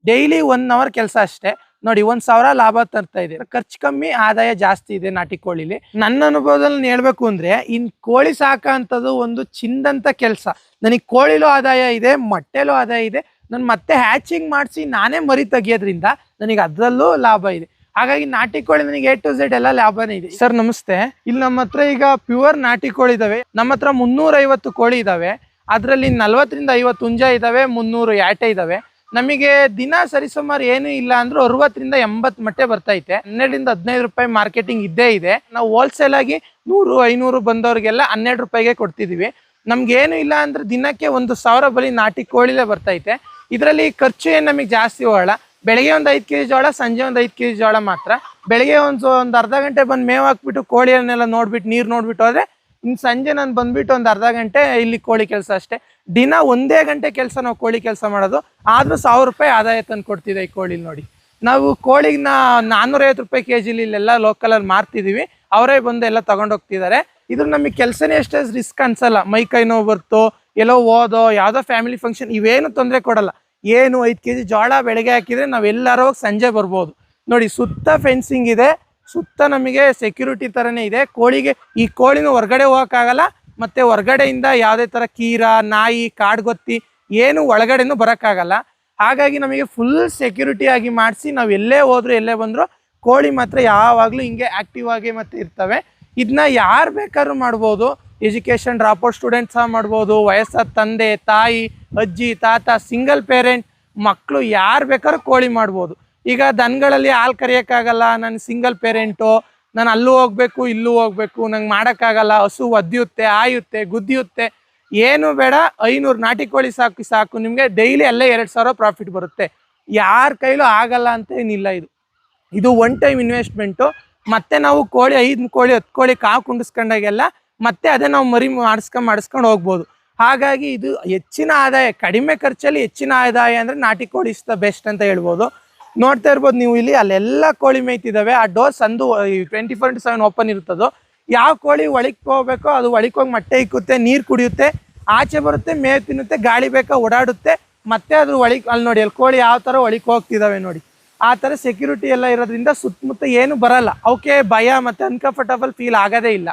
Daily 1 hour ಕೆಲಸ ಅಷ್ಟೇ. ನೋಡಿ 1,000 ಲಾಭ ತರ್ತಾ ಇದೆ. ಖರ್ಚು ಕಮ್ಮಿ, ಆದಾಯ ಜಾಸ್ತಿ ಇದೆ ನಾಟಿ ಕೋಳಿಲಿ. ನನ್ನ ಅನುಭವದಲ್ಲಿ ಹೇಳ್ಬೇಕು ಅಂದ್ರೆ ಕೋಳಿ ಸಾಕಂತದ್ದು ಒಂದು ಚಿಂದಂತ ಕೆಲಸ. ನನಗೆ ಕೋಳಿಲೂ ಆದಾಯ ಇದೆ, ಮೊಟ್ಟೆಲೂ ಆದಾಯ ಇದೆ. ನಾನು ಮತ್ತೆ ಹ್ಯಾಚಿಂಗ್ ಮಾಡಿಸಿ ನಾನೇ ಮರಿ ತೆಗಿಯೋದ್ರಿಂದ ನನಗೆ ಅದರಲ್ಲೂ ಲಾಭ ಇದೆ. ಹಾಗಾಗಿ ನಾಟಿ ಕೋಳಿ ನನಗೆ A to Z ಎಲ್ಲ ಲಾಭನೇ ಇದೆ. ಸರ್ ನಮಸ್ತೆ. ಇಲ್ಲಿ ನಮ್ಮ ಹತ್ರ ಈಗ ಪ್ಯೂರ್ ನಾಟಿ ಕೋಳಿ ಇದಾವೆ. ನಮ್ಮ ಹತ್ರ 350 ಕೋಳಿ ಇದಾವೆ. ಅದರಲ್ಲಿ 40 ರಿಂದ 50 ಹುಂಜ ಇದಾವೆ, 300 ಯಾಟೆ ಇದಾವೆ. ನಮಗೆ ದಿನ ಸರಿಸುಮಾರು ಏನು ಇಲ್ಲ ಅಂದ್ರೂ 60 ರಿಂದ 80 ಮೊಟ್ಟೆ ಬರ್ತೈತೆ. 12 ರಿಂದ 15 ರೂಪಾಯಿ ಮಾರ್ಕೆಟಿಂಗ್ ಇದ್ದೇ ಇದೆ. ನಾವು ಹೋಲ್ಸೇಲ್ ಆಗಿ 100, 500 ಬಂದವ್ರಿಗೆಲ್ಲ 12 ರೂಪಾಯಿಗೆ ಕೊಡ್ತಿದೀವಿ. ನಮ್ಗೇನು ಇಲ್ಲ ಅಂದ್ರೆ ದಿನಕ್ಕೆ 1,000 ಬರೀ ನಾಟಿ ಕೋಳಿಲೇ ಬರ್ತೈತೆ. ಇದರಲ್ಲಿ ಖರ್ಚು ಏನು ನಮಗೆ ಜಾಸ್ತಿ ಹೋಗಲ್ಲ. ಬೆಳಗ್ಗೆ ಒಂದು 5 kg ಜೋಳ, ಸಂಜೆ ಒಂದು 5 kg ಜೋಳ ಮಾತ್ರ. ಬೆಳಗ್ಗೆ ಒಂದು ಅರ್ಧ ಗಂಟೆ ಬಂದು ಮೇವು ಹಾಕ್ಬಿಟ್ಟು ಕೋಳಿಯನ್ನೆಲ್ಲ ನೋಡ್ಬಿಟ್ಟು ನೀರು ನೋಡ್ಬಿಟ್ಟು ಹೋದ್ರೆ ಇನ್ನು ಸಂಜೆ ನಾನು ಬಂದ್ಬಿಟ್ಟು ಒಂದು ಅರ್ಧ ಗಂಟೆ ಇಲ್ಲಿ ಕೋಳಿ ಕೆಲಸ ಅಷ್ಟೇ. ದಿನ 1 ಗಂಟೆ ಕೆಲಸ ನಾವು ಕೋಳಿ ಕೆಲಸ ಮಾಡೋದು. ಆದ್ರೂ 1,000 ರೂಪಾಯಿ ಆದಾಯ ತಂದು ಕೊಡ್ತಿದೆ ಈ ಕೋಳಿ ನೋಡಿ. ನಾವು ಕೋಳಿನ 450 ರೂಪಾಯಿ kg ಇಲ್ಲೆಲ್ಲ ಲೋಕಲಲ್ಲಿ ಮಾರ್ತಿದೀವಿ. ಅವರೇ ಬಂದು ಎಲ್ಲ ತಗೊಂಡೋಗ್ತಿದ್ದಾರೆ. ಇದು ನಮಗೆ ಕೆಲಸನೇ ಅಷ್ಟೇ ರಿಸ್ಕ್ ಅನ್ಸಲ್ಲ. ಮೈ ಕೈ ನೋವು ಬರ್ತು, ಎಲ್ಲೋ ಓದೋ, ಯಾವುದೋ ಫ್ಯಾಮಿಲಿ ಫಂಕ್ಷನ್, ಇವೇನು ತೊಂದರೆ ಕೊಡಲ್ಲ. ಏನು 5 kg ಜೋಳ ಬೆಳಗ್ಗೆ ಹಾಕಿದ್ರೆ ನಾವೆಲ್ಲರೂ ಹೋಗಿ ಸಂಜೆ ಬರ್ಬೋದು. ನೋಡಿ ಸುತ್ತ ಫೆನ್ಸಿಂಗ್ ಇದೆ, ಸುತ್ತ ನಮಗೆ ಸೆಕ್ಯೂರಿಟಿ ಥರನೇ ಇದೆ. ಈ ಕೋಳಿನ ಹೊರಗಡೆ ಹೋಗೋಕ್ಕಾಗಲ್ಲ. ಮತ್ತು ಹೊರಗಡೆಯಿಂದ ಯಾವುದೇ ಥರ ಕೀರ, ನಾಯಿ, ಕಾಡ್ಗೊತ್ತಿ ಏನು ಒಳಗಡೆನೂ ಬರೋಕ್ಕಾಗಲ್ಲ. ಹಾಗಾಗಿ ನಮಗೆ ಫುಲ್ ಸೆಕ್ಯೂರಿಟಿ ಆಗಿ ಮಾಡಿಸಿ ನಾವು ಎಲ್ಲೇ ಹೋದ್ರು ಎಲ್ಲೇ ಬಂದರೂ ಕೋಳಿ ಮಾತ್ರ ಯಾವಾಗಲೂ ಹಿಂಗೆ ಆ್ಯಕ್ಟಿವ್ ಆಗಿ ಮತ್ತೆ ಇರ್ತವೆ. ಇದನ್ನ ಯಾರು ಬೇಕಾದ್ರೂ ಮಾಡ್ಬೋದು. ಎಜುಕೇಷನ್ ಡ್ರಾಪ್ಔಟ್ ಸ್ಟೂಡೆಂಟ್ ಸಹ ಮಾಡ್ಬೋದು, ವಯಸ್ಸಾದ ತಂದೆ ತಾಯಿ, ಅಜ್ಜಿ ತಾತ, ಸಿಂಗಲ್ ಪೇರೆಂಟ್ ಮಕ್ಕಳು ಯಾರು ಬೇಕಾದ್ರೂ ಕೋಳಿ ಮಾಡ್ಬೋದು. ಈಗ ದನಗಳಲ್ಲಿ ಹಾಲು ಕರಿಯೋಕ್ಕಾಗಲ್ಲ, ನಾನು ಸಿಂಗಲ್ ಪೇರೆಂಟು, ನಾನು ಅಲ್ಲೂ ಹೋಗ್ಬೇಕು ಇಲ್ಲೂ ಹೋಗ್ಬೇಕು, ನಂಗೆ ಮಾಡೋಕ್ಕಾಗಲ್ಲ, ಹಸು ಒದ್ದಿಯುತ್ತೆ, ಆಯುತ್ತೆ, ಗುದ್ದಿಯುತ್ತೆ, ಏನು ಬೇಡ, 500 ನಾಟಿ ಕೋಳಿ ಸಾಕು ನಿಮಗೆ ಡೈಲಿ ಅಲ್ಲೇ 2,000 ಪ್ರಾಫಿಟ್ ಬರುತ್ತೆ. ಯಾರ ಕೈಲೂ ಆಗಲ್ಲ ಅಂತ ಏನಿಲ್ಲ. ಇದು ಒನ್ ಟೈಮ್ ಇನ್ವೆಸ್ಟ್ಮೆಂಟು. ಮತ್ತೆ ನಾವು ಕೋಳಿ 5 ಕೋಳಿ 10 ಕೋಳಿ ಕಾವು ಕುಂಡಿಸ್ಕೊಂಡಾಗೆಲ್ಲ ಮತ್ತೆ ಅದೇ ನಾವು ಮರಿ ಮಾಡಿಸ್ಕೊಂಡು ಹೋಗ್ಬೋದು. ಹಾಗಾಗಿ ಇದು ಹೆಚ್ಚಿನ ಆದಾಯ, ಕಡಿಮೆ ಖರ್ಚಲ್ಲಿ ಹೆಚ್ಚಿನ ಆದಾಯ ಅಂದರೆ ನಾಟಿ ಕೋಳಿ ಇಸ್ ದ ಬೆಸ್ಟ್ ಅಂತ ಹೇಳ್ಬೋದು. ನೋಡ್ತಾ ಇರ್ಬೋದು ನೀವು ಇಲ್ಲಿ, ಅಲ್ಲೆಲ್ಲ ಕೋಳಿ ಮೇಯ್ತಿದ್ದಾವೆ. ಆ ಡೋರ್ ಸಂದು 24/7 ಓಪನ್ ಇರ್ತದೋ. ಯಾವ ಕೋಳಿ ಒಳಗೆ ಹೋಗ್ಬೇಕೋ ಅದು ಒಳಗೆ ಹೋಗಿ ಮೊಟ್ಟೆ ಇಕ್ಕುತ್ತೆ, ನೀರು ಕುಡಿಯುತ್ತೆ, ಆಚೆ ಬರುತ್ತೆ, ಮೇವು ತಿನ್ನುತ್ತೆ, ಗಾಳಿ ಬೇಕಾ ಓಡಾಡುತ್ತೆ, ಮತ್ತೆ ಅದ್ರ ಒಳಗೆ ಅಲ್ಲಿ ನೋಡಿ ಅಲ್ಲಿ ಕೋಳಿ ಯಾವ ಥರ ಒಳಗೆ ಹೋಗ್ತಿದ್ದಾವೆ ನೋಡಿ. ಆ ಥರ ಸೆಕ್ಯೂರಿಟಿ ಎಲ್ಲ ಇರೋದ್ರಿಂದ ಸುತ್ತಮುತ್ತ ಏನು ಬರಲ್ಲ, ಅವಕ್ಕೆ ಭಯ ಮತ್ತು ಅನ್ಕಂಫರ್ಟಬಲ್ ಫೀಲ್ ಆಗೋದೇ ಇಲ್ಲ.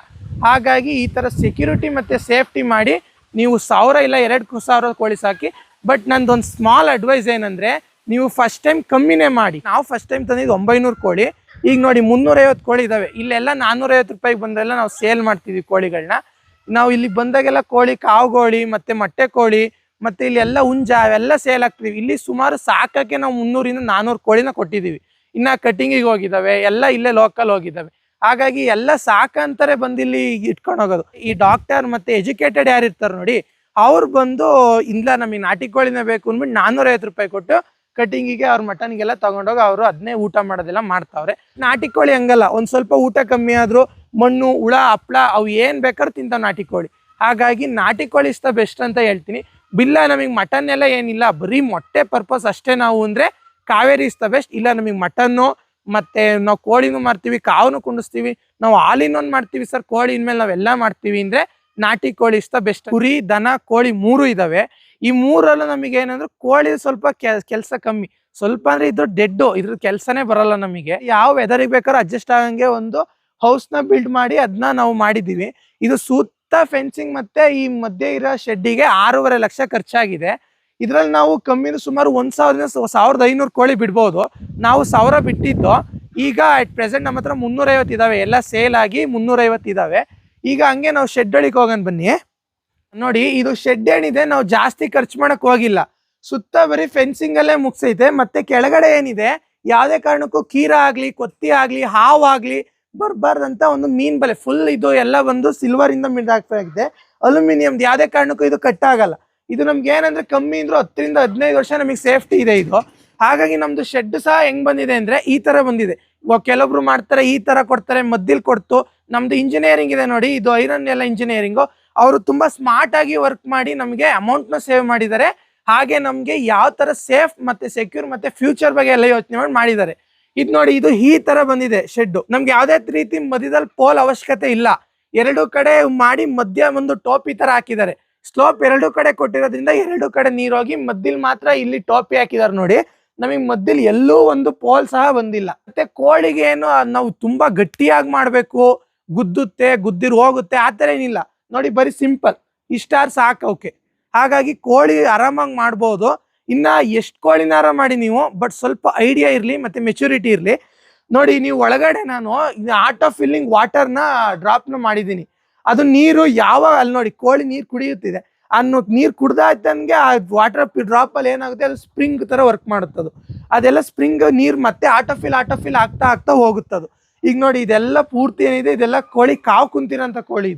ಹಾಗಾಗಿ ಈ ಥರ ಸೆಕ್ಯೂರಿಟಿ ಮತ್ತು ಸೇಫ್ಟಿ ಮಾಡಿ ನೀವು 1,000 ಇಲ್ಲ 2,000 ಕೋಳಿ ಸಾಕಿ. ಬಟ್ ನಂದೊಂದು ಸ್ಮಾಲ್ ಅಡ್ವೈಸ್ ಏನಂದರೆ, ನೀವು ಫಸ್ಟ್ ಟೈಮ್ ಕಮ್ಮಿನೇ ಮಾಡಿ. ನಾವು ಫಸ್ಟ್ ಟೈಮ್ ತಂದಿದ್ದು 900 ಕೋಳಿ. ಈಗ ನೋಡಿ 350 ಕೋಳಿ ಇದ್ದಾವೆ. ಇಲ್ಲೆಲ್ಲ 450 ರೂಪಾಯಿಗೆ ಬಂದೆಲ್ಲ ನಾವು ಸೇಲ್ ಮಾಡ್ತೀವಿ ಕೋಳಿಗಳನ್ನ. ನಾವು ಇಲ್ಲಿ ಬಂದಾಗೆಲ್ಲ ಕೋಳಿ, ಕಾವುಗೋಳಿ ಮತ್ತು ಮೊಟ್ಟೆ ಕೋಳಿ ಮತ್ತು ಇಲ್ಲೆಲ್ಲ ಹುಂಜ ಅವೆಲ್ಲ ಸೇಲ್ ಆಗ್ತೀವಿ. ಇಲ್ಲಿ ಸುಮಾರು ಸಾಕಕ್ಕೆ ನಾವು 300 ರಿಂದ 400 ಕೋಳಿನ ಕೊಟ್ಟಿದ್ದೀವಿ. ಇನ್ನು ಕಟಿಂಗಿಗೆ ಹೋಗಿದ್ದಾವೆ, ಎಲ್ಲ ಇಲ್ಲೇ ಲೋಕಲ್ ಹೋಗಿದ್ದಾವೆ. ಹಾಗಾಗಿ ಎಲ್ಲ ಸಾಕಂತಾರೆ ಬಂದಿಲ್ಲಿ ಇಟ್ಕೊಂಡು ಹೋಗೋದು. ಈ ಡಾಕ್ಟರ್ ಮತ್ತು ಎಜುಕೇಟೆಡ್ ಯಾರು ಇರ್ತಾರೆ ನೋಡಿ, ಅವ್ರು ಬಂದು ಇಲ್ಲ ನಮಗೆ ನಾಟಿ ಕೋಳಿನೇ ಬೇಕು ಅಂದ್ಬಿಟ್ಟು 450 ರೂಪಾಯಿ ಕೊಟ್ಟು ಕಟಿಂಗಿಗೆ ಅವ್ರ ಮಟನ್ಗೆಲ್ಲ ತೊಗೊಂಡೋಗಿ ಅವರು ಅದನ್ನೇ ಊಟ ಮಾಡೋದೆಲ್ಲ ಮಾಡ್ತಾವ್ರೆ. ನಾಟಿ ಕೋಳಿ ಹಂಗಲ್ಲ, ಒಂದು ಸ್ವಲ್ಪ ಊಟ ಕಮ್ಮಿ ಆದರೂ ಮಣ್ಣು, ಹುಳ, ಹಪ್ಪಳ ಅವು ಏನು ಬೇಕಾದ್ರೂ ತಿಂತಾವೆ ನಾಟಿ ಕೋಳಿ. ಹಾಗಾಗಿ ನಾಟಿ ಕೋಳಿ ಇಷ್ಟ ಬೆಸ್ಟ್ ಅಂತ ಹೇಳ್ತೀನಿ. ಬಿಲ್ಲ ನಮಗೆ ಮಟನ್ ಎಲ್ಲ ಏನಿಲ್ಲ, ಬರೀ ಮೊಟ್ಟೆ ಪರ್ಪಸ್ ಅಷ್ಟೇ ನಾವು ಅಂದರೆ ಕಾವೇರಿ ಇಷ್ಟ ಬೆಸ್ಟ್. ಇಲ್ಲ ನಮಗೆ ಮಟನ್ನು ಮತ್ತು ನಾವು ಕೋಳಿನೂ ಮಾಡ್ತೀವಿ, ಕಾವನು ಕುಂಡಿಸ್ತೀವಿ, ನಾವು ಹಾಲಿನೊಂದು ಮಾಡ್ತೀವಿ ಸರ್, ಕೋಳಿ ಇನ್ಮೇಲೆ ನಾವೆಲ್ಲ ಮಾಡ್ತೀವಿ ಅಂದರೆ ನಾಟಿ ಕೋಳಿ ಇಷ್ಟ ಬೆಸ್ಟ್. ಕುರಿ, ದನ, ಕೋಳಿ 3 ಇದ್ದಾವೆ. ಈ 3ರಲ್ಲೂ ನಮಗೆ ಏನಂದ್ರೆ ಕೋಳಿ ಸ್ವಲ್ಪ ಕೆಲಸ ಕಮ್ಮಿ, ಸ್ವಲ್ಪ ಅಂದರೆ ಇದು ಡೆಡ್ಡು, ಇದ್ರ ಕೆಲಸನೇ ಬರಲ್ಲ ನಮಗೆ. ಯಾವ ವೆದರಿಗೆ ಬೇಕಾದ್ರೂ ಅಡ್ಜಸ್ಟ್ ಆಗಂಗೆ ಒಂದು ಹೌಸ್ನ ಬಿಲ್ಡ್ ಮಾಡಿ ಅದನ್ನ ನಾವು ಮಾಡಿದ್ದೀವಿ. ಇದು ಸುತ್ತ ಫೆನ್ಸಿಂಗ್ ಮತ್ತು ಈ ಮಧ್ಯೆ ಇರೋ ಶೆಡ್ಡಿಗೆ 6.5 ಲಕ್ಷ ಖರ್ಚಾಗಿದೆ. ಇದರಲ್ಲಿ ನಾವು ಕಮ್ಮಿನೂ ಸುಮಾರು 1,000 ರಿಂದ 1,500 ಕೋಳಿ ಬಿಡ್ಬೋದು. ನಾವು 1,000 ಬಿಟ್ಟಿದ್ದು. ಈಗ ಅಟ್ ಪ್ರೆಸೆಂಟ್ ನಮ್ಮ ಹತ್ರ 350 ಇದ್ದಾವೆ, ಎಲ್ಲ ಸೇಲ್ ಆಗಿ 350 ಇದ್ದಾವೆ. ಈಗ ಹಂಗೆ ನಾವು ಶೆಡ್ ಒಳಗೆ ಹೋಗೋಣ ಬನ್ನಿ. ನೋಡಿ ಇದು ಶೆಡ್ ಏನಿದೆ, ನಾವು ಜಾಸ್ತಿ ಖರ್ಚು ಮಾಡಕ್ ಹೋಗಿಲ್ಲ, ಸುತ್ತ ಬರೀ ಫೆನ್ಸಿಂಗ್ ಅಲ್ಲೇ ಮುಗಿಸೈತೆ. ಮತ್ತೆ ಕೆಳಗಡೆ ಏನಿದೆ, ಯಾವುದೇ ಕಾರಣಕ್ಕೂ ಕೀರ ಆಗ್ಲಿ, ಕೊತ್ತಿ ಆಗ್ಲಿ, ಹಾವು ಆಗ್ಲಿ ಬರ್ಬಾರ್ದಂತ ಒಂದು ಮೀನ್ ಬಲೆ ಫುಲ್ ಇದು ಎಲ್ಲ ಒಂದು ಸಿಲ್ವರ್ ಇಂದ ಮಿಡ್ದಾಕ್ತಾಗಿದೆ, ಅಲ್ಯೂಮಿನಿಯಮ್ದು. ಯಾವುದೇ ಕಾರಣಕ್ಕೂ ಇದು ಕಟ್ಟಾಗಲ್ಲ. ಇದು ನಮ್ಗೆ ಏನಂದ್ರೆ ಕಮ್ಮಿ ಅಂದ್ರೂ 10 ರಿಂದ 15 ವರ್ಷ ನಮಗೆ ಸೇಫ್ಟಿ ಇದೆ ಇದು. ಹಾಗಾಗಿ ನಮ್ದು ಶೆಡ್ ಸಹ ಹೆಂಗ್ ಬಂದಿದೆ ಅಂದ್ರೆ ಈ ತರ ಬಂದಿದೆ. ಕೆಲವೊಬ್ರು ಮಾಡ್ತಾರೆ ಈ ತರ ಕೊಡ್ತಾರೆ, ಮದ್ದಿಲ್ ಕೊಡ್ತು. ನಮ್ದು ಇಂಜಿನಿಯರಿಂಗ್ ಇದೆ ನೋಡಿ, ಇದು ಐರನ್ ಎಲ್ಲ ಇಂಜಿನಿಯರಿಂಗು. ಅವರು ತುಂಬಾ ಸ್ಮಾರ್ಟ್ ಆಗಿ ವರ್ಕ್ ಮಾಡಿ ನಮಗೆ ಅಮೌಂಟ್ನ ಸೇವ್ ಮಾಡಿದ್ದಾರೆ. ಹಾಗೆ ನಮಗೆ ಯಾವ ತರ ಸೇಫ್ ಮತ್ತೆ ಸೆಕ್ಯೂರ್ ಮತ್ತೆ ಫ್ಯೂಚರ್ ಬಗ್ಗೆ ಎಲ್ಲ ಯೋಚನೆ ಮಾಡಿದ್ದಾರೆ. ಇದು ನೋಡಿ, ಇದು ಈ ತರ ಬಂದಿದೆ ಶೆಡ್. ನಮ್ಗೆ ಯಾವುದೇ ರೀತಿ ಮಧ್ಯದಲ್ಲಿ ಪೋಲ್ ಅವಶ್ಯಕತೆ ಇಲ್ಲ. 2 ಕಡೆ ಮಾಡಿ ಮಧ್ಯ ಒಂದು ಟೋಪಿ ತರ ಹಾಕಿದ್ದಾರೆ. ಸ್ಲೋಪ್ 2 ಕಡೆ ಕೊಟ್ಟಿರೋದ್ರಿಂದ 2 ಕಡೆ ನೀರು ಹೋಗಿ ಮಧ್ಯದಲ್ಲಿ ಮಾತ್ರ ಇಲ್ಲಿ ಟೋಪಿ ಹಾಕಿದ್ದಾರೆ ನೋಡಿ. ನಮಗೆ ಮಧ್ಯದಲ್ಲಿ ಎಲ್ಲೂ ಒಂದು ಪೋಲ್ ಸಹ ಬಂದಿಲ್ಲ. ಮತ್ತೆ ಕೋಳಿಗೆ ಏನು ನಾವು ತುಂಬಾ ಗಟ್ಟಿಯಾಗಿ ಮಾಡ್ಬೇಕು, ಗುದ್ದುತ್ತೆ ಗುದ್ದಿರ್ ಹೋಗುತ್ತೆ ಆ ತರ ಏನಿಲ್ಲ ನೋಡಿ, ಬರೀ ಸಿಂಪಲ್ ಇಷ್ಟಾರ್ ಸಾಕು ಅವಕ್ಕೆ. ಹಾಗಾಗಿ ಕೋಳಿ ಆರಾಮಾಗಿ ಮಾಡ್ಬೋದು. ಇನ್ನ ಎಷ್ಟು ಕೋಳಿನಾರ ಮಾಡಿ ನೀವು, ಬಟ್ ಸ್ವಲ್ಪ ಐಡಿಯಾ ಇರ್ಲಿ ಮತ್ತೆ ಮೆಚುರಿಟಿ ಇರ್ಲಿ. ನೋಡಿ ನೀವು ಒಳಗಡೆ ನಾನು ಆರ್ಟ್ ಆಫ್ ಫಿಲ್ಲಿಂಗ್ ವಾಟರ್ನ ಡ್ರಾಪ್ನ ಮಾಡಿದ್ದೀನಿ. ಅದು ನೀರು ಯಾವಾಗ ಅಲ್ಲಿ ನೋಡಿ ಕೋಳಿ ನೀರು ಕುಡಿಯುತ್ತಿದೆ, ಅನ್ನೋ ನೀರು ಕುಡ್ದಾಯ್ತಂಗೆ ಆ ವಾಟರ್ ಡ್ರಾಪ್ ಅಲ್ಲಿ ಏನಾಗುತ್ತೆ, ಅದು ಸ್ಪ್ರಿಂಗ್ ತರ ವರ್ಕ್ ಮಾಡುತ್ತದು. ಅದೆಲ್ಲ ಸ್ಪ್ರಿಂಗ್ ನೀರು ಮತ್ತೆ ಆರ್ಟ್ ಆಫ್ ಫಿಲ್ ಆಗ್ತಾ ಆಗ್ತಾ ಹೋಗುತ್ತದು. ಈಗ ನೋಡಿ ಇದೆಲ್ಲ ಪೂರ್ತಿ ಏನಿದೆ, ಇದೆಲ್ಲ ಕೋಳಿ ಕಾವು ಕುಂತಿರೋಂಥ ಕೋಳಿ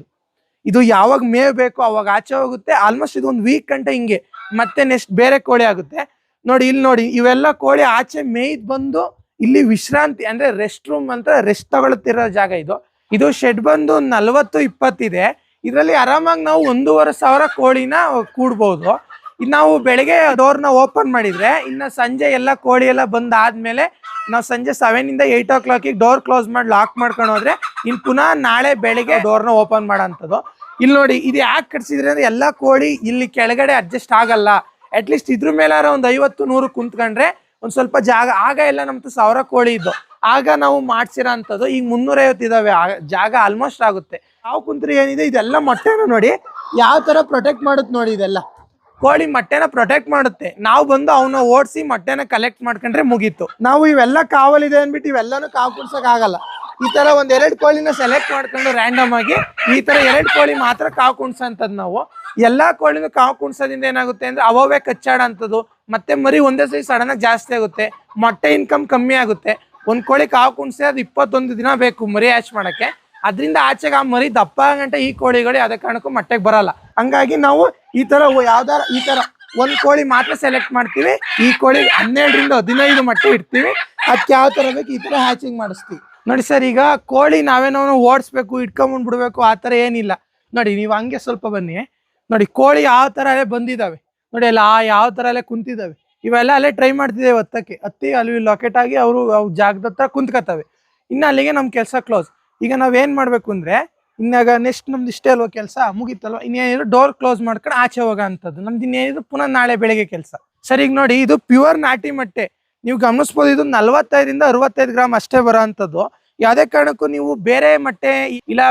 ಇದು ಯಾವಾಗ ಮೇವ್ ಬೇಕು ಅವಾಗ ಆಚೆ ಹೋಗುತ್ತೆ. ಆಲ್ಮೋಸ್ಟ್ ಇದು ಒಂದು ವೀಕ್ ಗಂಟೆ ಹಿಂಗೆ ಮತ್ತೆ ನೆಕ್ಸ್ಟ್ ಬೇರೆ ಕೋಳಿ ಆಗುತ್ತೆ. ನೋಡಿ ಇಲ್ಲಿ ನೋಡಿ, ಇವೆಲ್ಲ ಕೋಳಿ ಆಚೆ ಮೇಯ್ದು ಬಂದು ಇಲ್ಲಿ ವಿಶ್ರಾಂತಿ ಅಂದ್ರೆ ರೆಸ್ಟ್ ರೂಮ್ ಅಂತ ರೆಸ್ಟ್ ತಗೊಳ್ತಿರೋ ಜಾಗ ಇದು. ಇದು ಶೆಡ್ ಬಂದು 40-20 ಇದೆ. ಇದರಲ್ಲಿ ಆರಾಮಾಗಿ ನಾವು 1,500 ಕೋಳಿನ ಕೂಡ್ಬೋದು. ನಾವು ಬೆಳಗ್ಗೆ ಡೋರ್ನ ಓಪನ್ ಮಾಡಿದ್ರೆ ಇನ್ನು ಸಂಜೆ ಎಲ್ಲ ಕೋಳಿ ಎಲ್ಲ ಬಂದಾದ್ಮೇಲೆ ನಾವು ಸಂಜೆ 7 ಇಂದ 8 o'clock ಡೋರ್ ಕ್ಲೋಸ್ ಮಾಡಿ ಲಾಕ್ ಮಾಡ್ಕೊಂಡು ಹೋದ್ರೆ ಇನ್ನು ಪುನಃ ನಾಳೆ ಬೆಳಿಗ್ಗೆ ಡೋರ್ನ ಓಪನ್ ಮಾಡೋಂಥದ್ದು. ಇಲ್ಲಿ ನೋಡಿ ಇದು ಯಾಕೆ ಕಟ್ಸಿದ್ರೆ ಅಂದ್ರೆ ಎಲ್ಲ ಕೋಳಿ ಇಲ್ಲಿ ಕೆಳಗಡೆ ಅಡ್ಜಸ್ಟ್ ಆಗಲ್ಲ. ಅಟ್ಲೀಸ್ಟ್ ಇದ್ರ ಮೇಲಾರ ಒಂದು 50-100 ಕುಂತ್ಕೊಂಡ್ರೆ ಒಂದು ಸ್ವಲ್ಪ ಜಾಗ. ಆಗ ಎಲ್ಲ ನಮ್ದು 1000 ಕೋಳಿ ಇದ್ದು ಆಗ ನಾವು ಮಾಡ್ಸಿರೋ ಅಂಥದ್ದು. ಈಗ 350 ಇದಾವೆ, ಜಾಗ ಆಲ್ಮೋಸ್ಟ್ ಆಗುತ್ತೆ. ಯಾವ ಕುಂತ್ರಿ ಏನಿದೆ ಇದೆಲ್ಲ ಮೊಟ್ಟೆನ ನೋಡಿ ಯಾವ ತರ ಪ್ರೊಟೆಕ್ಟ್ ಮಾಡುತ್ತೆ ನೋಡಿ. ಇದೆಲ್ಲ ಕೋಳಿ ಮೊಟ್ಟೆನ ಪ್ರೊಟೆಕ್ಟ್ ಮಾಡುತ್ತೆ. ನಾವು ಬಂದು ಅವನ್ನ ಓಡಿಸಿ ಮೊಟ್ಟೆನ ಕಲೆಕ್ಟ್ ಮಾಡ್ಕೊಂಡ್ರೆ ಮುಗೀತು. ನಾವು ಇವೆಲ್ಲ ಕಾವಲಿದೆ ಅಂದ್ಬಿಟ್ಟು ಇವೆಲ್ಲಾನು ಕಾವು ಕುಡ್ಸಕ್ ಆಗಲ್ಲ. ಈ ತರ ಒಂದ್ 2 ಕೋಳಿನ ಸೆಲೆಕ್ಟ್ ಮಾಡ್ಕೊಂಡು ರ್ಯಾಂಡಮ್ ಆಗಿ ಈ ತರ 2 ಕೋಳಿ ಮಾತ್ರ ಕಾವು ಕುಣ್ಸಂತದ್. ನಾವು ಎಲ್ಲಾ ಕೋಳಿನ ಕಾವು ಕುಣ್ಸೋದ್ರಿಂದ ಏನಾಗುತ್ತೆ ಅಂದ್ರೆ ಅವೇ ಕಚ್ಚಾಡಂಥದ್ದು, ಮತ್ತೆ ಮರಿ ಒಂದೇ ಸರಿ ಸಡನ್ ಆಗಿ ಜಾಸ್ತಿ ಆಗುತ್ತೆ, ಮೊಟ್ಟೆ ಇನ್ಕಮ್ ಕಮ್ಮಿ ಆಗುತ್ತೆ. ಒಂದ್ ಕೋಳಿ ಕಾವು ಕುಣ್ಸಿ ಅದು 21 ದಿನ ಬೇಕು ಮರಿ ಹ್ಯಾಚ್ ಮಾಡಕ್ಕೆ. ಅದರಿಂದ ಆಚೆಗೆ ಆ ಮರಿ ದಪ್ಪ ಗಂಟೆ ಈ ಕೋಳಿಗಳು ಯಾವುದೇ ಕಾರಣಕ್ಕೂ ಮೊಟ್ಟೆಗೆ ಬರಲ್ಲ. ಹಂಗಾಗಿ ನಾವು ಈ ತರ ಯಾವ್ದಾರ ಈ ತರ ಒಂದ್ ಕೋಳಿ ಮಾತ್ರ ಸೆಲೆಕ್ಟ್ ಮಾಡ್ತೀವಿ. ಈ ಕೋಳಿ 12-15 ಮೊಟ್ಟೆ ಇಡ್ತೀವಿ. ಅದಕ್ಕೆ ಯಾವ ತರ ಬೇಕು ಈ ತರ ಹ್ಯಾಚಿಂಗ್ ಮಾಡಿಸ್ತೀವಿ ನೋಡಿ. ಸರ್ ಈಗ ಕೋಳಿ ನಾವೇನೋ ಓಡಿಸ್ಬೇಕು ಇಟ್ಕೊಂಡ್ ಬಿಡ್ಬೇಕು ಆ ತರ ಏನಿಲ್ಲ ನೋಡಿ. ನೀವು ಹಂಗೆ ಸ್ವಲ್ಪ ಬನ್ನಿ ನೋಡಿ, ಕೋಳಿ ಯಾವ ತರ ಅಲ್ಲೇ ಬಂದಿದ್ದಾವೆ ನೋಡಿ, ಎಲ್ಲ ಯಾವ ತರ ಅಲ್ಲೇ ಕುಂತಿದ್ದಾವೆ. ಇವೆಲ್ಲ ಅಲ್ಲೇ ಟ್ರೈ ಮಾಡ್ತಿದ್ದೇವೆ ಹತ್ತಿ ಅಲ್ಲಿ ಲೊಕೆಟ್ ಆಗಿ ಅವರು ಜಾಗದ ಹತ್ರ ಕುಂತ್ಕೋತವೆ. ಇನ್ನು ಅಲ್ಲಿಗೆ ನಮ್ ಕೆಲಸ ಕ್ಲೋಸ್. ಈಗ ನಾವೇನ್ ಮಾಡ್ಬೇಕು ಅಂದ್ರೆ ಇನ್ನಾಗ ನೆಕ್ಸ್ಟ್ ನಮ್ದು ಇಷ್ಟೇ ಅಲ್ವಾ ಕೆಲಸ ಮುಗೀತಲ್ವ, ಇನ್ನೇನಿದ್ರು ಡೋರ್ ಕ್ಲೋಸ್ ಮಾಡ್ಕೊಂಡು ಆಚೆ ಹೋಗೋ ಅಂಥದ್ದು ನಮ್ದು. ಇನ್ನೇನಿದ್ರು ಪುನಃ ನಾಳೆ ಬೆಳಿಗ್ಗೆ ಕೆಲಸ. ಸರ್ ಈಗ ನೋಡಿ ಇದು ಪ್ಯೂರ್ ನಾಟಿ ಮೊಟ್ಟೆ, ನೀವು ಗಮನಿಸ್ಬೋದು. ಇದು 45-65 ಗ್ರಾಮ್ ಅಷ್ಟೇ ಬರೋ ಅಂಥದ್ದು. ಯಾವುದೇ ಕಾರಣಕ್ಕೂ ನೀವು ಬೇರೆ ಮೊಟ್ಟೆ ಇಲ್ಲ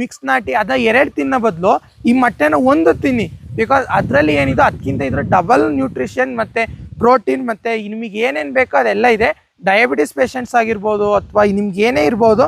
ಮಿಕ್ಸ್ ನಾಟಿ ಅದ 2 ತಿನ್ನೋ ಬದಲು ಈ ಮೊಟ್ಟೆನ 1 ತಿನ್ನಿ. ಬಿಕಾಸ್ ಅದರಲ್ಲಿ ಏನಿದೆ ಅದಕ್ಕಿಂತ ಇದ್ರ ಡಬಲ್ ನ್ಯೂಟ್ರಿಷನ್ ಮತ್ತೆ ಪ್ರೋಟೀನ್ ಮತ್ತೆ ನಿಮಗೆ ಏನೇನು ಬೇಕೋ ಅದೆಲ್ಲ ಇದೆ. ಡಯಾಬಿಟಿಸ್ ಪೇಷಂಟ್ಸ್ ಆಗಿರ್ಬೋದು ಅಥವಾ ನಿಮ್ಗೆ ಏನೇ ಇರ್ಬೋದು,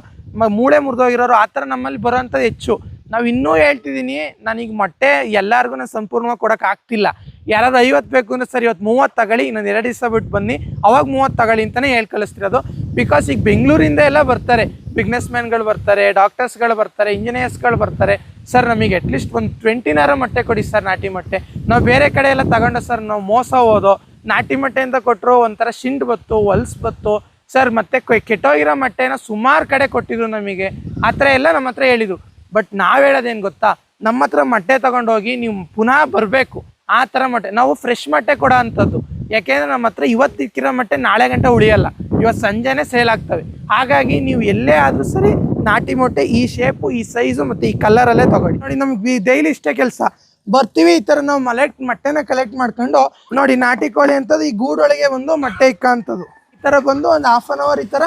ಮೂಳೆ ಮುರಿದೋಗಿರೋರು ಆ ಥರ ನಮ್ಮಲ್ಲಿ ಬರೋಂಥದ್ದು ಹೆಚ್ಚು. ನಾವು ಇನ್ನೂ ಹೇಳ್ತಿದ್ದೀನಿ, ನಾನೀಗ ಮೊಟ್ಟೆ ಎಲ್ಲರಿಗೂ ನಾನು ಸಂಪೂರ್ಣವಾಗಿ ಕೊಡೋಕೆ ಆಗ್ತಿಲ್ಲ. ಯಾರಾದ್ರು 50 ಬೇಕು ಅಂದರೆ ಸರಿ ಇವತ್ತು 30 ತಗೊಳ್ಳಿ, ಇನ್ನೊಂದು 2 ದಿವಸ ಬಿಟ್ಟು ಬನ್ನಿ ಅವಾಗ 30 ತಗೊಳ್ಳಿ ಅಂತಲೇ ಹೇಳಿ ಕಳಿಸ್ತಿರೋದು. ಬಿಕಾಸ್ ಈಗ ಬೆಂಗಳೂರಿಂದ ಎಲ್ಲ ಬರ್ತಾರೆ, ಬಿಸ್ನೆಸ್ ಮ್ಯಾನ್ಗಳು ಬರ್ತಾರೆ, ಡಾಕ್ಟರ್ಸ್ಗಳು ಬರ್ತಾರೆ, ಇಂಜಿನಿಯರ್ಸ್ಗಳು ಬರ್ತಾರೆ. ಸರ್ ನಮಗೆ ಅಟ್ಲೀಸ್ಟ್ ಒಂದು 20 ಮೊಟ್ಟೆ ಕೊಡಿ ಸರ್ ನಾಟಿ ಮೊಟ್ಟೆ. ನಾವು ಬೇರೆ ಕಡೆ ಎಲ್ಲ ತಗೊಂಡು ಸರ್ ನಾವು ಮೋಸ ಹೋದೋ, ನಾಟಿ ಮೊಟ್ಟೆ ಅಂತ ಕೊಟ್ಟರು ಒಂಥರ ಶಿಂಡ್ ಬತ್ತು, ಹೊಲ್ಸ್ ಬತ್ತು ಸರ್. ಮತ್ತೆ ಕೆಟ್ಟೋಗಿರೋ ಮೊಟ್ಟೆನ ಸುಮಾರು ಕಡೆ ಕೊಟ್ಟಿದ್ರು ನಮಗೆ, ಆ ಥರ ಎಲ್ಲ ನಮ್ಮ ಹತ್ರ ಹೇಳಿದರು. ಬಟ್ ನಾವು ಹೇಳೋದೇನು ಗೊತ್ತಾ, ನಮ್ಮ ಹತ್ರ ಮೊಟ್ಟೆ ತಗೊಂಡೋಗಿ ನೀವು ಪುನಃ ಬರಬೇಕು ಆ ಥರ ಮೊಟ್ಟೆ. ನಾವು ಫ್ರೆಶ್ ಮೊಟ್ಟೆ ಕೊಡೋ ಅಂಥದ್ದು. ಯಾಕೆಂದರೆ ನಮ್ಮ ಹತ್ರ ಇವತ್ತು ಇಕ್ಕಿರೋ ಮೊಟ್ಟೆ ನಾಳೆ ಗಂಟೆ ಉಳಿಯಲ್ಲ, ಇವತ್ತು ಸಂಜೆನೇ ಸೇಲ್ ಆಗ್ತವೆ. ಹಾಗಾಗಿ ನೀವು ಎಲ್ಲೇ ಆದರೂ ಸರಿ ನಾಟಿ ಮೊಟ್ಟೆ ಈ ಶೇಪು, ಈ ಸೈಜು ಮತ್ತು ಈ ಕಲರಲ್ಲೇ ತಗೊಳ್ಳಿ. ನೋಡಿ ನಮ್ಗೆ ಡೈಲಿ ಇಷ್ಟೇ ಕೆಲಸ. ಬರ್ತೀವಿ ಈ ಥರ ನಾವು ಮೊಟ್ಟೆನ ಕಲೆಕ್ಟ್ ಮಾಡ್ಕೊಂಡು ನೋಡಿ, ನಾಟಿ ಕೋಳಿ ಅಂತದ್ದು ಈ ಗೂಡೊಳಗೆ ಒಂದು ಮೊಟ್ಟೆ ಇಕ್ಕಂಥದ್ದು. ಈ ಥರ ಬಂದು ಒಂದು 1/2 hour ಈ ಥರ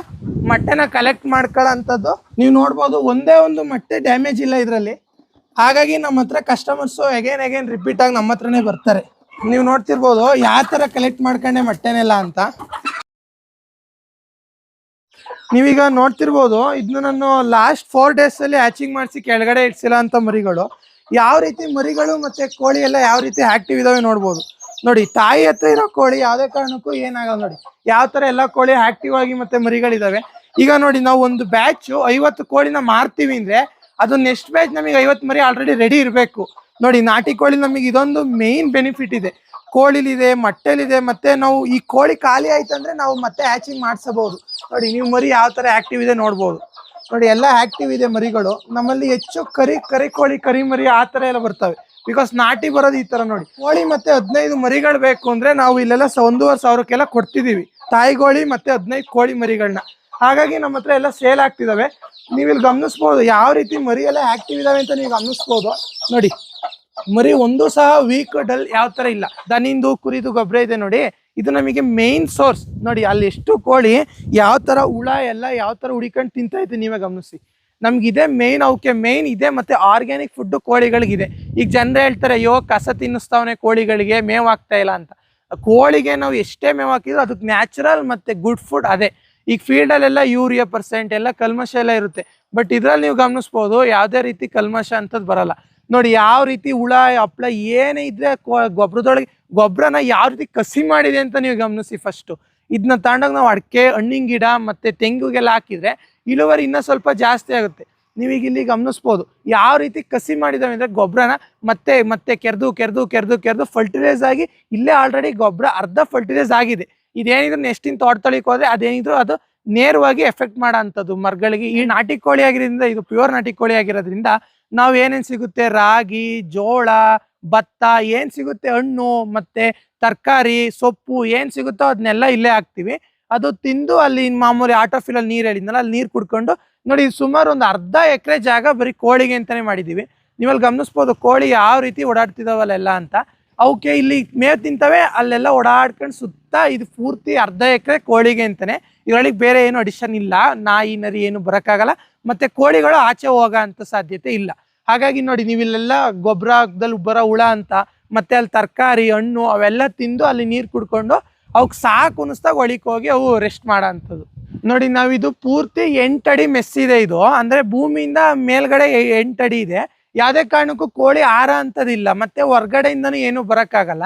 ಮೊಟ್ಟೆನ ಕಲೆಕ್ಟ್ ಮಾಡ್ಕೊಳ್ಳೋಂಥದ್ದು. ನೀವು ನೋಡ್ಬೋದು ಒಂದೇ ಒಂದು ಮೊಟ್ಟೆ ಡ್ಯಾಮೇಜ್ ಇಲ್ಲ ಇದರಲ್ಲಿ. ಹಾಗಾಗಿ ನಮ್ಮ ಹತ್ರ ಕಸ್ಟಮರ್ಸು ಅಗೇನ್ ರಿಪೀಟ್ ಆಗಿ ನಮ್ಮ ಹತ್ರನೇ ಬರ್ತಾರೆ. ನೀವು ನೋಡ್ತಿರ್ಬೋದು ಯಾವ ಥರ ಕಲೆಕ್ಟ್ ಮಾಡ್ಕೊಂಡೆ ಮೊಟ್ಟೆನೆಲ್ಲ ಅಂತ. ನೀವೀಗ ನೋಡ್ತಿರ್ಬೋದು ಇದನ್ನ ನಾನು ಲಾಸ್ಟ್ 4 days ಹ್ಯಾಚಿಂಗ್ ಮಾಡಿಸಿ ಕೆಳಗಡೆ ಇಡ್ಸಿಲ್ಲ ಅಂತ ಮರಿಗಳು. ಯಾವ ರೀತಿ ಮರಿಗಳು ಮತ್ತೆ ಕೋಳಿ ಎಲ್ಲ ಯಾವ ರೀತಿ ಆಕ್ಟಿವ್ ಇದಾವೆ ನೋಡ್ಬೋದು. ನೋಡಿ ತಾಯಿ ಹತ್ರ ಇರೋ ಕೋಳಿ ಯಾವುದೇ ಕಾರಣಕ್ಕೂ ಏನಾಗಲ್ಲ. ನೋಡಿ ಯಾವ ಥರ ಎಲ್ಲ ಕೋಳಿ ಆಕ್ಟಿವ್ ಆಗಿ ಮತ್ತೆ ಮರಿಗಳಿದಾವೆ. ಈಗ ನೋಡಿ ನಾವು ಒಂದು ಬ್ಯಾಚು 50 ಕೋಳಿನ ಮಾರ್ತೀವಿ ಅಂದರೆ ಅದು ನೆಕ್ಸ್ಟ್ ಬ್ಯಾಚ್ ನಮಗೆ 50 ಮರಿ ಆಲ್ರೆಡಿ ರೆಡಿ ಇರಬೇಕು. ನೋಡಿ ನಾಟಿ ಕೋಳಿ ನಮಗೆ ಇದೊಂದು ಮೇನ್ ಬೆನಿಫಿಟ್ ಇದೆ. ಕೋಳಿಲಿದೆ, ಮೊಟ್ಟೆಲಿದೆ, ಮತ್ತೆ ನಾವು ಈ ಕೋಳಿ ಖಾಲಿ ಆಯ್ತಂದ್ರೆ ನಾವು ಮತ್ತೆ ಹ್ಯಾಚಿಂಗ್ ಮಾಡಿಸಬಹುದು. ನೋಡಿ ನೀವು ಮರಿ ಯಾವ ಥರ ಆಕ್ಟಿವ್ ಇದೆ ನೋಡ್ಬೋದು. ನೋಡಿ ಎಲ್ಲ ಆಕ್ಟಿವ್ ಇದೆ ಮರಿಗಳು. ನಮ್ಮಲ್ಲಿ ಹೆಚ್ಚು ಕರಿ ಕೋಳಿ, ಕರಿ ಮರಿ ಆ ಥರ ಎಲ್ಲ ಬರ್ತವೆ. ಬಿಕಾಸ್ ನಾಟಿ ಬರೋದು ಈ ಥರ. ನೋಡಿ ಕೋಳಿ ಮತ್ತೆ 15 ಮರಿಗಳು ಬೇಕು ಅಂದರೆ ನಾವು ಇಲ್ಲೆಲ್ಲ 1,500 ಕೊಡ್ತಿದ್ದೀವಿ, ತಾಯಿಗೋಳಿ ಮತ್ತೆ 15 ಕೋಳಿ ಮರಿಗಳನ್ನ. ಹಾಗಾಗಿ ನಮ್ಮ ಹತ್ರ ಎಲ್ಲ ಸೇಲ್ ಆಗ್ತಿದ್ದಾವೆ. ನೀವು ಇಲ್ಲಿ ಗಮನಿಸ್ಬೋದು ಯಾವ ರೀತಿ ಮರಿ ಎಲ್ಲ ಆಕ್ಟಿವ್ ಇದಾವೆ ಅಂತ ನೀವು ಗಮನಿಸ್ಬೋದು. ನೋಡಿ ಮರಿ ಒಂದು ಸಹ ವೀಕ್ ಡಲ್ ಯಾವ ಥರ ಇಲ್ಲ. ದನಿಂದು ಕುರಿದು ಗೊಬ್ಬರ ಇದೆ ನೋಡಿ, ಇದು ನಮಗೆ ಮೇನ್ ಸೋರ್ಸ್. ನೋಡಿ ಅಲ್ಲಿ ಎಷ್ಟು ಕೋಳಿ ಯಾವ ಥರ ಹುಳ ಎಲ್ಲ ಯಾವ ಥರ ಹುಡಿಕೊಂಡು ತಿಂತೈತೆ ನೀವೇ ಗಮನಿಸಿ. ನಮ್ಗಿದೆ ಮೇನ್, ಅವಕ್ಕೆ ಮೇನ್ ಇದೆ. ಮತ್ತು ಆರ್ಗ್ಯಾನಿಕ್ ಫುಡ್ಡು ಕೋಳಿಗಳಿಗಿದೆ. ಈಗ ಜನರು ಹೇಳ್ತಾರೆ ಅಯ್ಯೋ ಕಸ ತಿನ್ನಿಸ್ತಾವನೆ ಕೋಳಿಗಳಿಗೆ, ಮೇವು ಆಗ್ತಾ ಇಲ್ಲ ಅಂತ. ಕೋಳಿಗೆ ನಾವು ಎಷ್ಟೇ ಮೇವು ಹಾಕಿದ್ರು ಅದಕ್ಕೆ ನ್ಯಾಚುರಲ್ ಮತ್ತು ಗುಡ್ ಫುಡ್ ಅದೇ. ಈಗ ಫೀಲ್ಡಲ್ಲೆಲ್ಲ ಯೂರಿಯಾ % ಎಲ್ಲ ಕಲ್ಮಶ ಎಲ್ಲ ಇರುತ್ತೆ. ಬಟ್ ಇದ್ರಲ್ಲಿ ನೀವು ಗಮನಿಸ್ಬೋದು ಯಾವುದೇ ರೀತಿ ಕಲ್ಮಶ ಅಂತದ್ದು ಬರಲ್ಲ. ನೋಡಿ ಯಾವ ರೀತಿ ಹುಳ ಹಪ್ಪಳ ಏನೇ ಇದ್ರೆ ಗೊಬ್ಬರದೊಳಗೆ ಗೊಬ್ಬರನ ಯಾವ ರೀತಿ ಕಸಿ ಮಾಡಿದೆ ಅಂತ ನೀವು ಗಮನಿಸಿ. ಫಸ್ಟು ಇದನ್ನ ತಗೊಂಡೋಗಿ ನಾವು ಅಡಿಕೆ, ಹಣ್ಣಿನ ಗಿಡ ಮತ್ತು ತೆಂಗುಗೆಲ್ಲ ಹಾಕಿದರೆ ಇಳುವರಿ ಇನ್ನೂ ಸ್ವಲ್ಪ ಜಾಸ್ತಿ ಆಗುತ್ತೆ. ನೀವೀಗ ಇಲ್ಲಿ ಗಮನಿಸ್ಬೋದು ಯಾವ ರೀತಿ ಕಸಿ ಮಾಡಿದಾವೆ ಅಂದರೆ ಗೊಬ್ಬರನ ಮತ್ತೆ ಮತ್ತೆ ಕೆರೆದು ಕೆರೆದು ಕೆರೆದು ಕೆರೆದು ಫರ್ಟಿಲೈಸ್ ಆಗಿ ಇಲ್ಲೇ ಆಲ್ರೆಡಿ ಗೊಬ್ಬರ ಅರ್ಧ ಫರ್ಟಿಲೈಸ್ ಆಗಿದೆ. ಇದೇನಿದ್ರು ನೆಕ್ಸ್ಟಿನ ತೋಟತಳಿಗೆ ಹೋದರೆ ಅದೇನಿದ್ರು ಅದು ನೇರವಾಗಿ ಎಫೆಕ್ಟ್ ಮಾಡೋ ಅಂಥದ್ದು ಮರಗಳಿಗೆ. ಈ ನಾಟಿ ಕೋಳಿ ಆಗಿರೋದ್ರಿಂದ, ಇದು ಪ್ಯೂರ್ ನಾಟಿ ಕೋಳಿ ಆಗಿರೋದ್ರಿಂದ ನಾವು ಏನೇನು ಸಿಗುತ್ತೆ, ರಾಗಿ, ಜೋಳ, ಭತ್ತ ಏನು ಸಿಗುತ್ತೆ, ಹಣ್ಣು ಮತ್ತು ತರಕಾರಿ, ಸೊಪ್ಪು ಏನು ಸಿಗುತ್ತೋ ಅದನ್ನೆಲ್ಲ ಇಲ್ಲೇ ಹಾಕ್ತೀವಿ. ಅದು ತಿಂದು ಅಲ್ಲಿ ಮಾಮೂಲಿ ಆಟೋಫಿಲಲ್ಲಿ ನೀರು ಹೇಳಿದ್ನಲ್ಲ ಅಲ್ಲಿ ನೀರು ಕುಡ್ಕೊಂಡು ನೋಡಿ ಸುಮಾರು ಒಂದು ಅರ್ಧ ಎಕರೆ ಜಾಗ ಬರೀ ಕೋಳಿಗೆ ಅಂತಲೇ ಮಾಡಿದ್ದೀವಿ. ನೀವಲ್ಲಿ ಗಮನಿಸ್ಬೋದು ಕೋಳಿ ಯಾವ ರೀತಿ ಓಡಾಡ್ತಿದ್ದಾವಲ್ಲೆಲ್ಲ ಅಂತ. ಅವಕ್ಕೆ ಇಲ್ಲಿ ಮೇವು ತಿಂತವೆ, ಅಲ್ಲೆಲ್ಲ ಓಡಾಡ್ಕೊಂಡು ಸುತ್ತ ಇದು ಪೂರ್ತಿ ಅರ್ಧ ಎಕರೆ ಕೋಳಿಗೆ ಅಂತಲೇ. ಇದರೊಳಗೆ ಬೇರೆ ಏನು ಅಡಿಷನ್ ಇಲ್ಲ, ನಾಯಿ ನರಿ ಏನು ಬರೋಕ್ಕಾಗಲ್ಲ. ಮತ್ತು ಕೋಳಿಗಳು ಆಚೆ ಹೋಗೋ ಅಂಥ ಸಾಧ್ಯತೆ ಇಲ್ಲ. ಹಾಗಾಗಿ ನೋಡಿ ನೀವಿಲ್ಲೆಲ್ಲ ಗೊಬ್ಬರದಲ್ಲಿ ಬರೋ ಹುಳ ಅಂತ ಮತ್ತು ಅಲ್ಲಿ ತರಕಾರಿ, ಹಣ್ಣು ಅವೆಲ್ಲ ತಿಂದು ಅಲ್ಲಿ ನೀರು ಕುಡ್ಕೊಂಡು ಅವಕ್ಕೆ ಸಾಕು ಅನ್ನಿಸ್ದಾಗ ಒಳಕ್ಕೆ ಹೋಗಿ ಅವು ರೆಸ್ಟ್ ಮಾಡೋ ಅಂಥದ್ದು. ನೋಡಿ ನಾವಿದು ಪೂರ್ತಿ 8 ಅಡಿ ಮೆಸ್ಸಿದೆ. ಇದು ಅಂದರೆ ಭೂಮಿಯಿಂದ ಮೇಲ್ಗಡೆ 8 ಅಡಿ ಇದೆ. ಯಾವುದೇ ಕಾರಣಕ್ಕೂ ಕೋಳಿ ಆರ ಅಂಥದ್ದಿಲ್ಲ, ಮತ್ತು ಹೊರ್ಗಡೆಯಿಂದನೂ ಏನೂ ಬರೋಕ್ಕಾಗಲ್ಲ.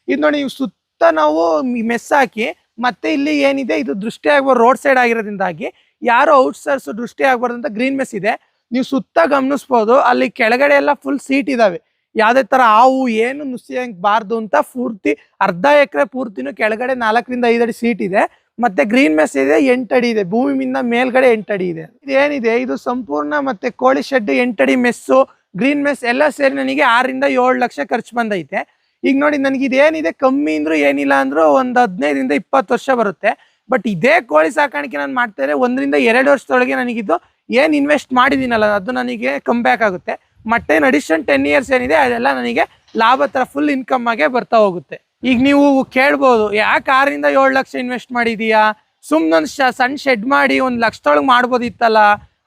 ಇದು ನೋಡಿ ನೀವು ಸುತ್ತ ನಾವು ಮೆಸ್ ಹಾಕಿ ಮತ್ತೆ ಇಲ್ಲಿ ಏನಿದೆ ಇದು ದೃಷ್ಟಿ ಆಗ್ಬಾರ್ದು, ರೋಡ್ ಸೈಡ್ ಆಗಿರೋದ್ರಿಂದಾಗಿ ಯಾರು ಔಟ್ಸೈಡ್ಸ್ ದೃಷ್ಟಿ ಆಗ್ಬಾರ್ದು ಅಂತ ಗ್ರೀನ್ ಮೆಸ್ ಇದೆ. ನೀವು ಸುತ್ತ ಗಮನಿಸ್ಬೋದು ಅಲ್ಲಿ ಕೆಳಗಡೆ ಎಲ್ಲ ಫುಲ್ ಸೀಟ್ ಇದಾವೆ. ಯಾವುದೇ ಥರ ಹಾವು ಏನು ನುಸಿಯಂಗಬಾರ್ದು ಅಂತ ಪೂರ್ತಿ ಅರ್ಧ ಎಕರೆ ಪೂರ್ತಿನೂ ಕೆಳಗಡೆ 4 ರಿಂದ 5 ಅಡಿ ಸೀಟ್ ಇದೆ. ಮತ್ತೆ ಗ್ರೀನ್ ಮೆಸ್ ಇದೆ 8 ಅಡಿ ಇದೆ, ಭೂಮಿಯಿಂದ ಮೇಲ್ಗಡೆ 8 ಅಡಿ ಇದೆ. ಇದೇನಿದೆ ಇದು ಸಂಪೂರ್ಣ ಮತ್ತೆ ಕೋಳಿ ಶೆಡ್ 8 ಅಡಿ ಮೆಸ್ಸು, ಗ್ರೀನ್ ಮೆಸ್ ಎಲ್ಲ ಸೇರಿ ನನಗೆ 6 ರಿಂದ 7 ಲಕ್ಷ ಖರ್ಚು ಬಂದೈತೆ. ಈಗ ನೋಡಿ ನನಗೆ ಇದೇನಿದೆ ಕಮ್ಮಿ ಅಂದ್ರೂ ಏನಿಲ್ಲ ಅಂದ್ರೂ ಒಂದು 15 ರಿಂದ 20 ವರ್ಷ ಬರುತ್ತೆ. ಬಟ್ ಇದೇ ಕೋಳಿ ಸಾಕಾಣಿಕೆ ನಾನು ಮಾಡ್ತಾ ಇದ್ರೆ 1 ರಿಂದ 2 ವರ್ಷದೊಳಗೆ ನನಗಿದು ಏನು ಇನ್ವೆಸ್ಟ್ ಮಾಡಿದ್ದೀನಲ್ಲ ಅದು ನನಗೆ ಕಮ್ ಬ್ಯಾಕ್ ಆಗುತ್ತೆ. ಮತ್ತೆ ಇನ್ ಅಡಿಷನ್ 10 ಇಯರ್ಸ್ ಏನಿದೆ ಅದೆಲ್ಲ ನನಗೆ ಲಾಭ ಥರ ಫುಲ್ ಇನ್ಕಮ್ ಆಗೇ ಬರ್ತಾ ಹೋಗುತ್ತೆ. ಈಗ ನೀವು ಕೇಳ್ಬೋದು ಯಾಕೆ 6 ರಿಂದ 7 ಲಕ್ಷ ಇನ್ವೆಸ್ಟ್ ಮಾಡಿದೀಯಾ, ಸುಮ್ಮನೊಂದು ಸಣ್ಣ ಶೆಡ್ ಮಾಡಿ 1 ಲಕ್ಷದೊಳಗೆ ಮಾಡ್ಬೋದಿತ್ತಲ್ಲ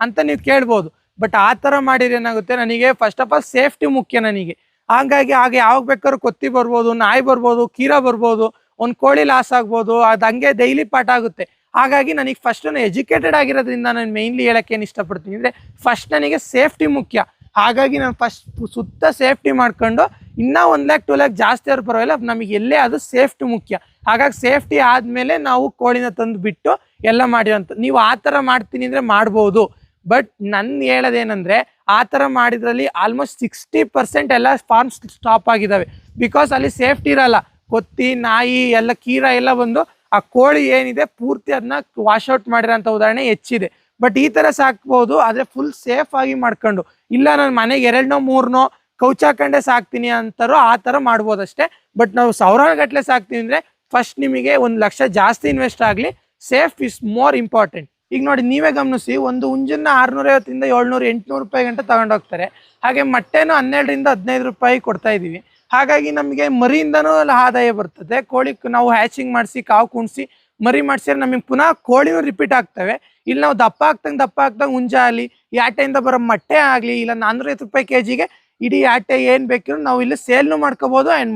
ಅಂತ ನೀವು ಕೇಳ್ಬೋದು. ಬಟ್ ಆ ಥರ ಮಾಡಿದ್ರೆ ಏನಾಗುತ್ತೆ, ನನಗೆ ಫಸ್ಟ್ ಆಫ್ ಆಲ್ ಸೇಫ್ಟಿ ಮುಖ್ಯ ನನಗೆ. ಹಾಗಾಗಿ ಹಾಗೆ ಯಾವಾಗ ಬೇಕಾದ್ರೂ ಕೊತ್ತಿ ಬರ್ಬೋದು, ನಾಯಿ ಬರ್ಬೋದು, ಕೀರ ಬರ್ಬೋದು, ಒಂದು ಕೋಳಿ ಲಾಸ್ ಆಗ್ಬೋದು, ಅದು ಹಂಗೆ ಡೈಲಿ ಪಾಠ ಆಗುತ್ತೆ. ಹಾಗಾಗಿ ನನಗೆ ಫಸ್ಟ್ ಎಜುಕೇಟೆಡ್ ಆಗಿರೋದ್ರಿಂದ ನಾನು ಮೇಯ್ನ್ಲಿ ಹೇಳೋಕ್ಕೆ ಏನು ಇಷ್ಟಪಡ್ತೀನಿ ಅಂದರೆ ಫಸ್ಟ್ ನನಗೆ ಸೇಫ್ಟಿ ಮುಖ್ಯ. ಹಾಗಾಗಿ ನಾನು ಫಸ್ಟ್ ಸುತ್ತ ಸೇಫ್ಟಿ ಮಾಡ್ಕೊಂಡು ಇನ್ನೂ 1 ಲ್ಯಾಕ್ 2 ಲ್ಯಾಕ್ ಜಾಸ್ತಿ ಆದ್ರೂ ಪರವಾಗಿಲ್ಲ, ನಮಗೆ ಎಲ್ಲೇ ಅದು ಸೇಫ್ಟಿ ಮುಖ್ಯ. ಹಾಗಾಗಿ ಸೇಫ್ಟಿ ಆದಮೇಲೆ ನಾವು ಕೋಳಿನ ತಂದು ಬಿಟ್ಟು ಎಲ್ಲ ಮಾಡಿರೋಂಥ. ನೀವು ಆ ಥರ ಮಾಡ್ತೀನಿ ಅಂದರೆ ಮಾಡ್ಬೋದು. ಬಟ್ ನನ್ನ ಹೇಳೋದೇನೆಂದರೆ ಆ ಥರ ಮಾಡಿದ್ರಲ್ಲಿ ಆಲ್ಮೋಸ್ಟ್ 60% ಎಲ್ಲ ಫಾರ್ಮ್ಸ್ ಸ್ಟಾಪ್ ಆಗಿದ್ದಾವೆ. ಬಿಕಾಸ್ ಅಲ್ಲಿ ಸೇಫ್ಟಿ ಇರಲ್ಲ, ಕೊತ್ತಿ ನಾಯಿ ಎಲ್ಲ ಕೀರ ಎಲ್ಲ ಬಂದು ಆ ಕೋಳಿ ಏನಿದೆ ಪೂರ್ತಿ ಅದನ್ನ ವಾಶೌಟ್ ಮಾಡಿರೋಂಥ ಉದಾಹರಣೆ ಹೆಚ್ಚಿದೆ. ಬಟ್ ಈ ಥರ ಸಾಕ್ಬೋದು, ಆದರೆ ಫುಲ್ ಸೇಫ್ ಆಗಿ ಮಾಡ್ಕೊಂಡು. ಇಲ್ಲ ನಾನು ಮನೆಗೆ 2ನೋ 3ನೋ ಕೌಚ್ ಹಾಕೊಂಡೆ ಸಾಕ್ತೀನಿ ಅಂತಾರೋ ಆ ಥರ ಮಾಡ್ಬೋದು ಅಷ್ಟೇ. ಬಟ್ ನಾವು ಸಾವಿರಾರು ಗಟ್ಟಲೆ ಸಾಕ್ತೀವಿ ಅಂದರೆ ಫಸ್ಟ್ ನಿಮಗೆ 1 ಲಕ್ಷ ಜಾಸ್ತಿ ಇನ್ವೆಸ್ಟ್ ಆಗಲಿ, ಸೇಫ್ ಇಸ್ ಮೋರ್ ಇಂಪಾರ್ಟೆಂಟ್. ಈಗ ನೋಡಿ ನೀವೇ ಗಮನಿಸಿ, ಒಂದು ಹುಂಜನ್ನ 650 ರಿಂದ 700 800 ರೂಪಾಯಿ ಗಂಟೆ ತಗೊಂಡೋಗ್ತಾರೆ. ಹಾಗೆ ಮೊಟ್ಟೆನೂ 12 ರಿಂದ 15 ರೂಪಾಯಿ ಕೊಡ್ತಾ ಇದ್ದೀವಿ. ಹಾಗಾಗಿ ನಮಗೆ ಮರಿಯಿಂದನೂ ಆದಾಯ ಬರ್ತದೆ. ಕೋಳಿ ನಾವು ಹ್ಯಾಚಿಂಗ್ ಮಾಡಿಸಿ ಕಾವು ಕುಣಿಸಿ ಮರಿ ಮಾಡಿಸಿದ್ರೆ ನಮಗೆ ಪುನಃ ಕೋಳಿನೂ ರಿಪೀಟ್ ಆಗ್ತವೆ. ಇಲ್ಲಿ ನಾವು ದಪ್ಪ ಆಗ್ತಂಗೆ ಹುಂಜ ಆಗಲಿ, ಆಟೆಯಿಂದ ಬರೋ ಮೊಟ್ಟೆ ಆಗಲಿ, ಇಲ್ಲ 450 ರೂಪಾಯಿ ಕೆಜಿಗೆ ಇಡೀ ಆಟೆ ಏನು ಬೇಕಿದ್ರು ನಾವು ಇಲ್ಲಿ ಸೇಲ್ನು ಮಾಡ್ಕೋಬೋದು. ಆ್ಯಂಡ್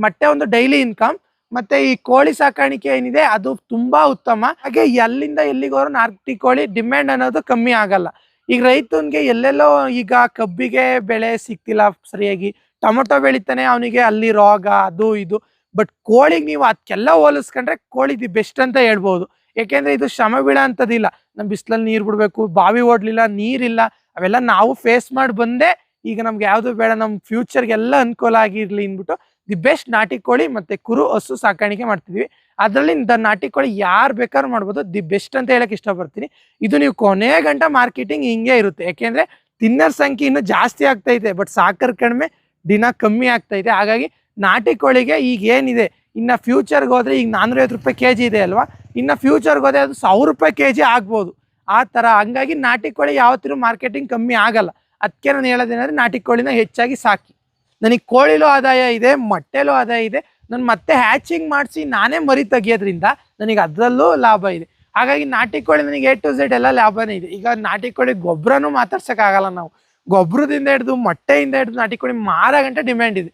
ಮೊಟ್ಟೆ ಒಂದು ಡೈಲಿ ಇನ್ಕಮ್. ಮತ್ತು ಈ ಕೋಳಿ ಸಾಕಾಣಿಕೆ ಏನಿದೆ ಅದು ತುಂಬ ಉತ್ತಮ. ಹಾಗೆ ಎಲ್ಲಿಂದ ಎಲ್ಲಿಗೋರು ನಾಟಿ ಕೋಳಿ ಡಿಮ್ಯಾಂಡ್ ಅನ್ನೋದು ಕಮ್ಮಿ ಆಗಲ್ಲ. ಈಗ ರೈತನಿಗೆ ಎಲ್ಲೆಲ್ಲೋ ಈಗ ಕಬ್ಬಿಗೆ ಬೆಳೆ ಸಿಗ್ತಿಲ್ಲ ಸರಿಯಾಗಿ, ಟೊಮೊಟೊ ಬೆಳಿತಾನೆ ಅವನಿಗೆ ಅಲ್ಲಿ ರೋಗ ಅದು ಇದು. ಬಟ್ ಕೋಳಿಗೆ ನೀವು ಅದಕ್ಕೆಲ್ಲ ಹೋಲಿಸ್ಕೊಂಡ್ರೆ ಕೋಳಿ ದಿ ಬೆಸ್ಟ್ ಅಂತ ಹೇಳ್ಬೋದು. ಏಕೆಂದರೆ ಇದು ಶ್ರಮ ಬೀಳೋ ಅಂಥದ್ದಿಲ್ಲ. ನಮ್ಮ ಬಿಸಿಲಲ್ಲಿ ನೀರು ಬಿಡಬೇಕು, ಬಾವಿ ಓಡಲಿಲ್ಲ, ನೀರಿಲ್ಲ, ಅವೆಲ್ಲ ನಾವು ಫೇಸ್ ಮಾಡಿ ಬಂದೇ ಈಗ ನಮ್ಗೆ ಯಾವುದು ಬೇಡ, ನಮ್ಮ ಫ್ಯೂಚರ್ಗೆಲ್ಲ ಅನುಕೂಲ ಆಗಿರಲಿ ಅಂದ್ಬಿಟ್ಟು ದಿ ಬೆಸ್ಟ್ ನಾಟಿ ಕೋಳಿ ಮತ್ತು ಕುರು ಹಸು ಸಾಕಾಣಿಕೆ ಮಾಡ್ತಿದ್ವಿ. ಅದರಲ್ಲಿ ನಾಟಿ ಕೋಳಿ ಯಾರು ಬೇಕಾದ್ರೂ ಮಾಡ್ಬೋದು, ದಿ ಬೆಸ್ಟ್ ಅಂತ ಹೇಳಕ್ಕೆ ಇಷ್ಟಪಡ್ತೀನಿ. ಇದು ನೀವು ಕೊನೆ ಗಂಟ ಮಾರ್ಕೆಟಿಂಗ್ ಹಿಂಗೆ ಇರುತ್ತೆ. ಯಾಕೆಂದರೆ ತಿನ್ನರ್ ಸಂಖ್ಯೆ ಇನ್ನೂ ಜಾಸ್ತಿ ಆಗ್ತೈತೆ, ಬಟ್ ಸಾಕರ್ ಕಡಿಮೆ, ದಿನ ಕಮ್ಮಿ ಆಗ್ತೈತೆ. ಹಾಗಾಗಿ ನಾಟಿ ಕೋಳಿಗೆ ಈಗ ಏನಿದೆ ಇನ್ನು ಫ್ಯೂಚರ್ಗೆ ಹೋದರೆ ಈಗ 450 ರೂಪಾಯಿ ಕೆಜಿ ಇದೆ ಅಲ್ವಾ, ಇನ್ನು ಫ್ಯೂಚರ್ಗೆ ಹೋದರೆ ಅದು 1000 ರೂಪಾಯಿ ಕೆಜಿ ಆಗ್ಬೋದು ಆ ಥರ. ಹಂಗಾಗಿ ನಾಟಿ ಕೋಳಿ ಯಾವತ್ತಿಗೂ ಮಾರ್ಕೆಟಿಂಗ್ ಕಮ್ಮಿ ಆಗಲ್ಲ. ಅದಕ್ಕೆ ನಾನು ಹೇಳೋದೇನೆಂದರೆ ನಾಟಿ ಕೋಳಿನ ಹೆಚ್ಚಾಗಿ ಸಾಕಿ. ನನಗೆ ಕೋಳಿಲೂ ಆದಾಯ ಇದೆ, ಮೊಟ್ಟೆಲೂ ಆದಾಯ ಇದೆ, ನಾನು ಮತ್ತೆ ಹ್ಯಾಚಿಂಗ್ ಮಾಡಿಸಿ ನಾನೇ ಮರಿ ತೆಗಿಯೋದ್ರಿಂದ ನನಗೆ ಅದರಲ್ಲೂ ಲಾಭ ಇದೆ. ಹಾಗಾಗಿ ನಾಟಿ ಕೋಳಿ ನನಗೆ A to Z ಎಲ್ಲ ಲಾಭನೇ ಇದೆ. ಈಗ ನಾಟಿ ಕೋಳಿ ಗೊಬ್ಬರನೂ ಮಾತಾಡ್ಸೋಕ್ಕಾಗಲ್ಲ ನಾವು. ಗೊಬ್ಬರದಿಂದ ಹಿಡಿದು ಮೊಟ್ಟೆಯಿಂದ ಹಿಡಿದು ನಾಟಿ ಕೋಳಿ ಮಾರೋ ಗಂಟೆ ಡಿಮ್ಯಾಂಡ್ ಇದೆ.